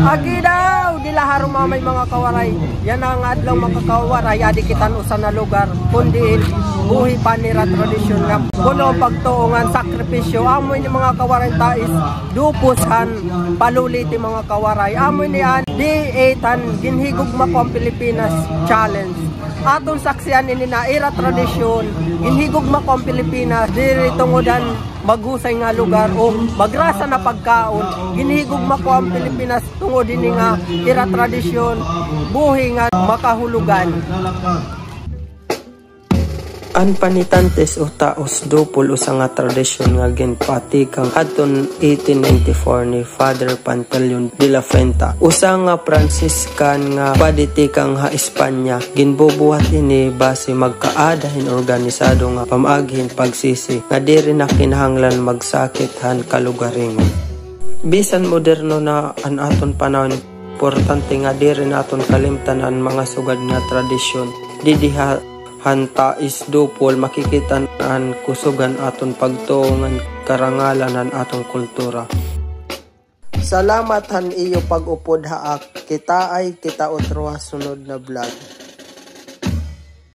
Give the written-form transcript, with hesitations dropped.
Agi daw, dila harumamay mga kawaray. Yan ang adlaw makakawaray, adi kitan usan na lugar. Kundi buhi panira tradisyon nga. Kuno pagtuungan, sakripisyo. Amoy ni mga kawaray tais, dupushan, paluliti mga kawaray. Amoy niyan, di-8 ginhigugma ko ang Pilipinas challenge. Aton saksiyan ini na era tradisyon, ginhigugma ko ang Pilipinas, diri tungudan maghusay nga lugar o magrasa na pagkaon. Ginhigugma ko ang Pilipinas tungod ini nga era tradisyon, buhi nga makahulugan. An panitantes o taos dupol usa nga tradisyon nga ginpati kang adton 1894 ni Father Pantaleon de la Fuente, usa nga Franciscan nga paditikang ha Espanya. Ginbubuhat ini base magkaadahin organisado nga pamaghin pagsisi nga diri na kinahanglan magsakit han kalugaringon. Bisan moderno na an aton panahon, importante nga diri naton kalimtan ang mga sugad nga tradisyon. Didiha hanta is dupol makikita ang kusugan aton pagtuungan karangalan ang atong kultura. Salamat han iyo pag-upod haak. Kita ay kita otro sunod na vlog.